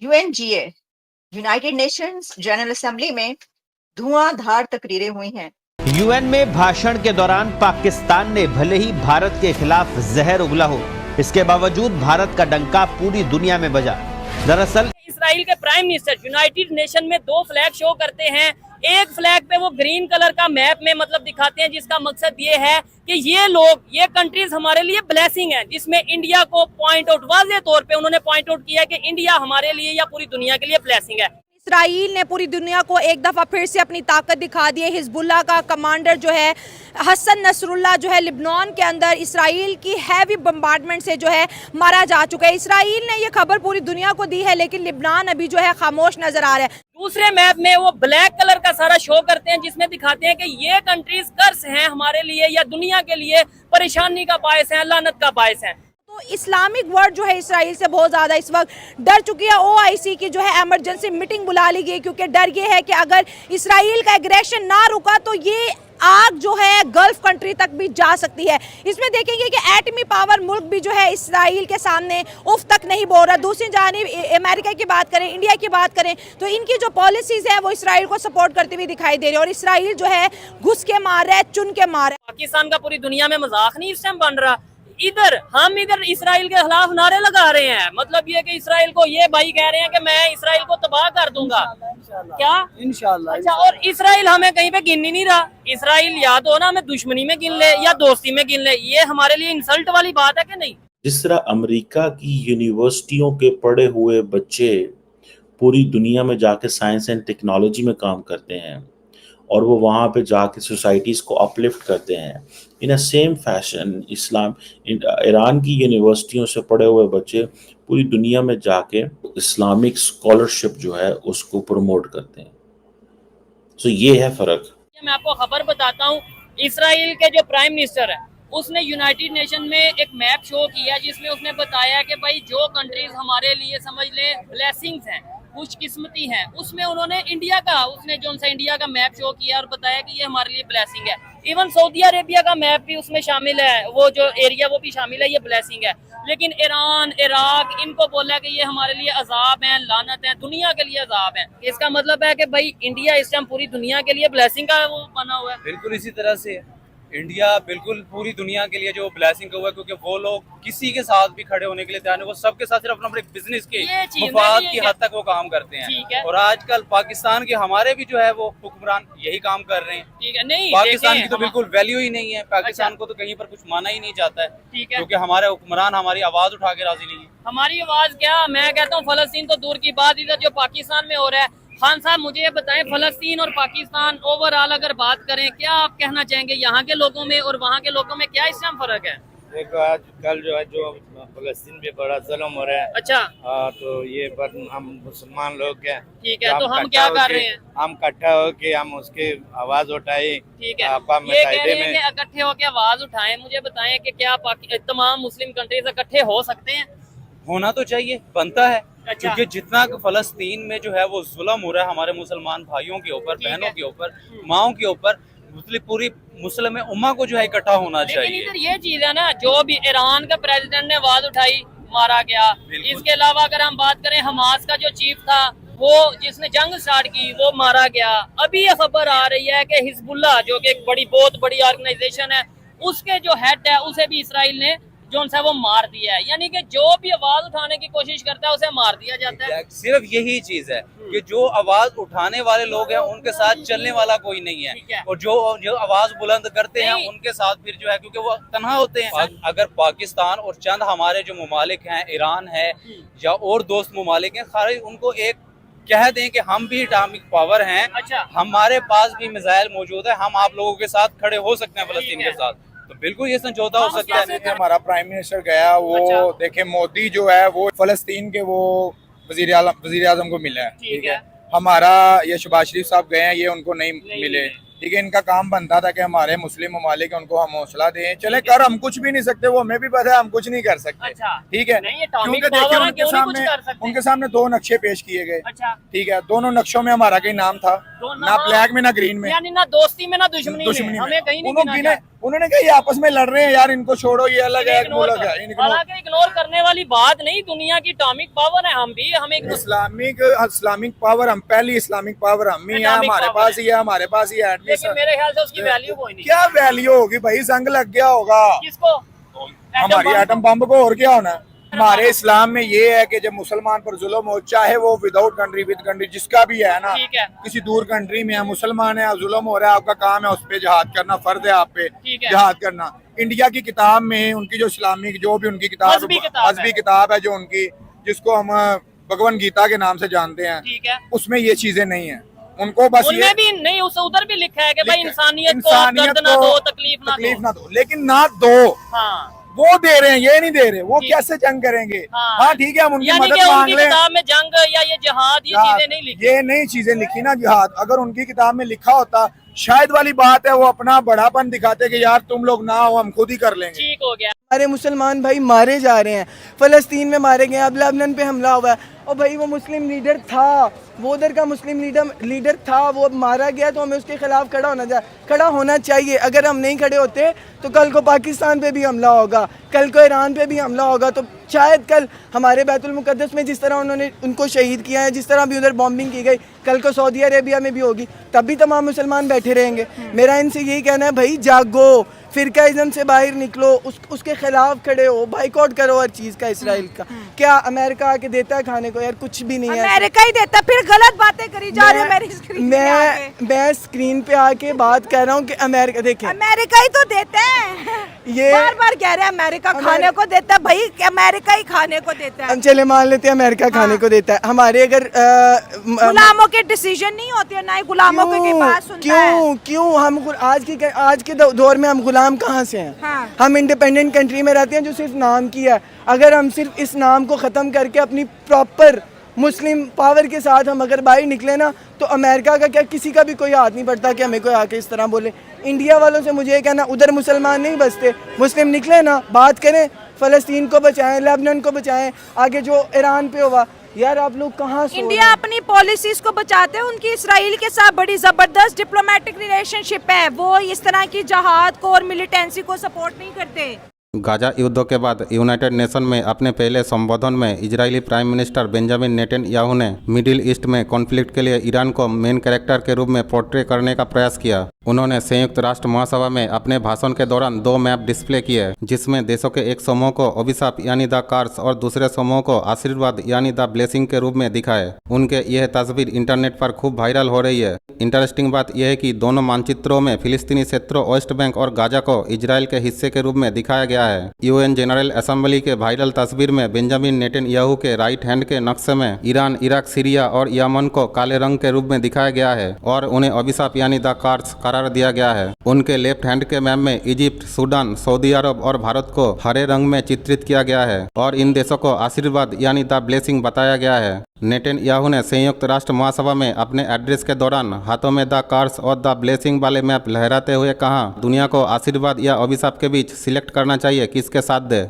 UNGA United Nations general assembly में धुआंधार तकरीरें हुई हैं। यूएन में भाषण के दौरान पाकिस्तान ने भले ही भारत के खिलाफ जहर उगला हो, इसके बावजूद भारत का डंका पूरी दुनिया में बजा। दरअसल इसराइल के प्राइम मिनिस्टर यूनाइटेड नेशन में 2 फ्लैग शो करते हैं। एक फ्लैग पे वो ग्रीन कलर का मैप में मतलब दिखाते हैं, जिसका मकसद ये है कि ये कंट्रीज हमारे लिए ब्लेसिंग है, जिसमें इंडिया को पॉइंट आउट वाज़े तौर पे उन्होंने पॉइंट आउट किया कि इंडिया हमारे लिए या पूरी दुनिया के लिए ब्लेसिंग है। इसराइल ने पूरी दुनिया को एक दफ़ा फिर से अपनी ताकत दिखा दी है। हिजबुल्लाह का कमांडर जो है हसन नसरुल्लाह जो है लिबनान के अंदर इसराइल की हैवी बम्बार्डमेंट से जो है मारा जा चुका है। इसराइल ने ये खबर पूरी दुनिया को दी है, लेकिन लिबनान अभी जो है खामोश नजर आ रहा है। दूसरे मैप में वो ब्लैक कलर का सारा शो करते हैं, जिसमें दिखाते हैं कि ये कंट्रीज कर्ज हैं हमारे लिए या दुनिया के लिए परेशानी का बायस है, लानत का बायस है। तो इस्लामिक वर्ल्ड जो है इसराइल से बहुत ज़्यादा इस वक्त डर चुकी है। ओआईसी की जो है एमरजेंसी मीटिंग बुला ली गई, क्योंकि डर ये है कि अगर इसराइल का एग्रेशन ना रुका तो ये आग जो है गल्फ कंट्री तक भी जा सकती है। इसमें देखेंगे कि एटमी पावर मुल्क भी जो है इसराइल के सामने उफ तक नहीं बोल रहा। दूसरी जानिब अमेरिका की बात करें, इंडिया की बात करें, तो इनकी जो पॉलिसीज़ है वो इसराइल को सपोर्ट करती हुई दिखाई दे रही है, और इसराइल जो है घुस के मार रहा है, चुन के मार रहा है। पाकिस्तान का पूरी दुनिया में मजाक नहीं इस टाइम बन रहा। हम इधर इसराइल के खिलाफ नारे लगा रहे हैं, मतलब ये कि इसराइल को ये भाई कह रहे हैं कि मैं इसराइल को तबाह कर दूंगा। क्या इंशाल्लाह। अच्छा, और इसराइल हमें कहीं पे गिन ही नहीं रहा। इसराइल या तो ना हमें दुश्मनी में गिन ले या दोस्ती में गिन ले, ये हमारे लिए इंसल्ट वाली बात है कि नहीं। जिस तरह अमेरिका की यूनिवर्सिटियों के पढ़े हुए बच्चे पूरी दुनिया में जाके साइंस एंड टेक्नोलॉजी में काम करते हैं और वो वहाँ पे जाके सोसाइटीज़ को अपलिफ्ट करते हैं, इन अ सेम फैशन ईरान की यूनिवर्सिटियों से पढ़े हुए बच्चे पूरी दुनिया में जाके इस्लामिक स्कॉलरशिप जो है उसको प्रमोट करते हैं। सो ये है फ़र्क। मैं आपको खबर बताता हूँ, इसराइल के जो प्राइम मिनिस्टर है उसने यूनाइटेड नेशन में एक मैप शो किया, जिसमें उसने बताया कि भाई जो कंट्रीज हमारे लिए समझ लें ब्लेसिंग्स हैं, खुशकिस्मती हैं, उसमें उन्होंने इंडिया का मैप शो किया और बताया कि ये हमारे लिए ब्लेसिंग है। इवन सऊदी अरेबिया का मैप भी उसमें शामिल है, वो जो एरिया वो भी शामिल है, ये ब्लेसिंग है। लेकिन ईरान, इराक, इनको बोला कि ये हमारे लिए अजाब है, लानत है, दुनिया के लिए अजाब है। इसका मतलब है कि भाई इंडिया इस टाइम पूरी दुनिया के लिए ब्लेसिंग का वो बना हुआ है। बिल्कुल इसी तरह से इंडिया बिल्कुल पूरी दुनिया के लिए जो ब्लेसिंग हुआ है, क्योंकि वो लोग किसी के साथ भी खड़े होने के लिए तैयार है। वो सबके साथ सिर्फ अपने बिजनेस के मुफाद की हद तक वो काम करते हैं। और आजकल पाकिस्तान के हमारे भी जो है वो हुक्मरान यही काम कर रहे हैं। ठीक है, नहीं पाकिस्तान की तो बिल्कुल वैल्यू ही नहीं है। पाकिस्तान को तो कहीं पर कुछ माना ही नहीं जाता है, क्योंकि हमारे हुक्मरान हमारी आवाज उठा के राजी नहीं है। हमारी आवाज क्या, मैं कहता हूँ फलस्तीन तो दूर की बात, इधर जो पाकिस्तान में हो रहा है। खान साहब मुझे ये बताएं, फलस्तीन और पाकिस्तान ओवरऑल अगर बात करें, क्या आप कहना चाहेंगे यहाँ के लोगों में और वहाँ के लोगों में क्या इस टाइम फर्क है? देखो आजकल जो है जो फलस्तीन में बड़ा जुल्म हो रहा है। अच्छा, तो ये पर हम मुसलमान लोग हैं, ठीक है, तो हम क्या कर रहे हैं? हम इकट्ठा होके हम उसकी आवाज उठाए। ठीक है, ये कह रहे हैं कि इकट्ठे होके आवाज उठाएं। मुझे बताएं कि क्या तमाम मुस्लिम कंट्रीज इकट्ठे हो सकते हैं? होना तो चाहिए, बनता है। अच्छा। क्योंकि जितना फलस्तीन में जो है वो जुल्म हो रहा है हमारे मुसलमान भाइयों के ऊपर, बहनों के ऊपर, माओं के ऊपर, पूरी मुस्लिम उम्मा को जो है इकट्ठा होना चाहिए। लेकिन इधर ये चीज है ना, जो भी ईरान का प्रेसिडेंट ने आवाज उठाई, मारा गया। इसके अलावा अगर हम बात करें, हमास का जो चीफ था, वो जिसने जंग स्टार्ट की, वो मारा गया। अभी ये खबर आ रही है कि हिजबुल्लाह जो कि एक बहुत बड़ी ऑर्गेनाइजेशन है, उसके जो हेड है उसे भी इसराइल ने जो है वो मार दिया है। यानी कि जो भी आवाज उठाने की कोशिश करता है उसे मार दिया जाता है। सिर्फ यही चीज है कि जो आवाज उठाने वाले लोग हैं उनके साथ चलने वाला कोई नहीं है, और जो आवाज बुलंद करते हैं उनके साथ फिर जो है, क्योंकि वो तन्हा होते हैं। अगर पाकिस्तान और चंद हमारे जो ममालिक हैं, ईरान है या और दोस्त ममालिक हैं, खाली उनको एक कह दें कि हम भी एटॉमिक पावर हैं। अच्छा, हमारे पास भी मिसाइल मौजूद है, हम आप लोगों के साथ खड़े हो सकते हैं फलस्तीन के साथ, तो बिल्कुल ये समझौता हो सकता है। हमारा प्राइम मिनिस्टर गया, वो देखे मोदी जो है वो फलस्तीन के वो वजीर आजम को मिला है। ठीक है, हमारा ये शहबाज शरीफ साहब गए हैं, ये उनको नहीं मिले। ठीक है, इनका काम बनता था कि हमारे मुस्लिम ममालिक उनको हम हौसला दें, चले कर हम कुछ भी नहीं सकते, वो हमें भी पता है हम कुछ नहीं कर सकते। ठीक है, क्योंकि देखिए उनके सामने 2 नक्शे पेश किए गए। ठीक है, दोनों नक्शों में हमारा कहीं नाम था, ना ब्लैक में ना ग्रीन में, यानी ना दोस्ती में ना दुश्मनी में, हमें कहीं नहीं उन्होंने कहा ये आपस में लड़ रहे हैं यार, इनको छोड़ो, ये अलग है, मुल्क है, इनको हालांकि इग्नोर करने वाली बात नहीं, दुनिया की एटॉमिक पावर है हम भी, हमें इस्लामिक पावर हम, पहली इस्लामिक पावर हम ही है, हमारे पास ही है, हमारे पास ही है। लेकिन मेरे ख्याल से उसकी वैल्यू कोई नहीं। क्या वैल्यू होगी भाई, जंग लग गया होगा किसको? हमारी एटम बम को, और क्या होना है। हमारे इस्लाम में ये है कि जब मुसलमान पर जुल्म हो, चाहे वो विदाउट कंट्री विद कंट्री जिसका भी है ना, ठीक है, किसी दूर कंट्री में है, मुसलमान है, जुल्म हो रहा है, आपका काम है उस पे जिहाद करना, फर्ज है आप पे जिहाद करना। इंडिया की किताब में उनकी जो इस्लामिक जो भी उनकी किताब मजहबी किताब है जो उनकी, जिसको हम भगवत गीता के नाम से जानते हैं, उसमें ये चीजें नहीं है। उनको बस ये भी नहीं, उस उधर भी लिखा है कि भाई इंसानियत को दर्द ना दो, तकलीफ ना दो, लेकिन ना दो। हाँ। वो दे रहे हैं, ये नहीं दे रहे, वो कैसे जंग करेंगे? हाँ ठीक है, हम उनकी मदद मांग लें। किताब में जंग या ये जिहाद ये चीजें नहीं लिखी, ये नई चीजें लिखी ना जिहाद। अगर उनकी किताब में लिखा होता, शायद वाली बात है, वो अपना बड़ापन दिखाते कि यार तुम लोग ना हो, हम खुद ही कर लेंगे। ठीक हो गया। हमारे मुसलमान भाई मारे जा रहे हैं, फलस्तीन में मारे गए, अब लेबनान पे हमला हुआ है, और भाई वो मुस्लिम लीडर था, वो उधर का मुस्लिम लीडर था, वो अब मारा गया, तो हमें उसके खिलाफ खड़ा होना चाहिए। अगर हम नहीं खड़े होते तो कल को पाकिस्तान पे भी हमला होगा, कल को ईरान पे भी हमला होगा, तो शायद कल हमारे बैतुल मुक़द्दस में जिस तरह उन्होंने उनको शहीद किया है, जिस तरह भी उधर बॉम्बिंग की गई, कल को सऊदी अरेबिया में भी होगी, तब भी तमाम मुसलमान बैठे रहेंगे। मेरा इनसे यही कहना है, भाई जागो, फिरकाइज़म से बाहर निकलो, उसके खिलाफ खड़े हो, बाइकआउट करो हर चीज़ का, इसराइल का। क्या अमेरिका आके देता है खाने को? यार कुछ भी नहीं है, अमेरिका ही देता। फिर गलत बातें करी जा रही है मेरी स्क्रीन पे आके। मैं स्क्रीन पे आके बात कर रहा हूँ कि अमेरिका, देखें अमेरिका ही तो देता है, ये बार बार कह रहे हैं अमेरिका खाने को देता है, भाई अमेरिका ही खाने को देता है। चले मान लेते हैं अमेरिका खाने को देता है, हमारे अगर गुलामों के डिसीजन नहीं होते हैं, ना ही गुलामों की बात सुनता है। क्यों हम आज के दौर में हम गुलाम कहाँ से हैं? हाँ। हम इंडिपेंडेंट कंट्री में रहते हैं जो सिर्फ नाम की है। अगर हम सिर्फ इस नाम को ख़त्म करके अपनी प्रॉपर मुस्लिम पावर के साथ हम अगर बाहर निकले ना, तो अमेरिका का क्या किसी का भी कोई हाथ नहीं पड़ता कि हमें कोई आके इस तरह बोले। इंडिया वालों से मुझे ये कहना, उधर मुसलमान नहीं बसते, मुस्लिम निकले ना, बात करें, फ़लस्तीन को बचाएं, लेबनान को बचाएं, आगे जो ईरान पे हुआ, यार आप लोग कहाँ से? इंडिया अपनी पॉलिसीज को बचाते हैं, उनकी इसराइल के साथ बड़ी जबरदस्त डिप्लोमेटिक रिलेशनशिप है, वो इस तरह की जहाद को और मिलिटेंसी को सपोर्ट नहीं करते। गाजा युद्ध के बाद यूनाइटेड नेशन में अपने पहले संबोधन में Israeli prime minister Benjamin Netanyahu ने मिडिल ईस्ट में कॉन्फ्लिक्ट के लिए ईरान को मेन कैरेक्टर के रूप में पोर्ट्रे करने का प्रयास किया। उन्होंने संयुक्त राष्ट्र महासभा में अपने भाषण के दौरान 2 मैप डिस्प्ले किए, जिसमें देशों के एक समूह को अभिशाप यानी द कर्स और दूसरे समूह को आशीर्वाद यानी द ब्लेसिंग के रूप में दिखाए। उनके यह तस्वीर इंटरनेट पर खूब वायरल हो रही है। इंटरेस्टिंग बात यह है कि दोनों मानचित्रों में फिलिस्तीनी क्षेत्रों वेस्ट बैंक और गाजा को इजराइल के हिस्से के रूप में दिखाया गया है। यूएन जनरल असेंबली के वायरल तस्वीर में बेंजामिन नेतन्याहू के राइट हैंड के नक्शे में ईरान, इराक, सीरिया और यमन को काले रंग के रूप में दिखाया गया है और उन्हें अभिशाप यानी द कर्स करार दिया गया है। उनके लेफ्ट हैंड के मैप में इजिप्ट, सूडान, सऊदी अरब और भारत को हरे रंग में चित्रित किया गया है और इन देशों को आशीर्वाद यानी द ब्लेसिंग बताया गया है। नेतन्याहू ने संयुक्त राष्ट्र महासभा में अपने एड्रेस के दौरान हाथों में द कर्स और द ब्लेसिंग वाले मैप लहराते हुए कहा, दुनिया को आशीर्वाद या अभिशाप के बीच सिलेक्ट करना चाहिए, किसके साथ दे।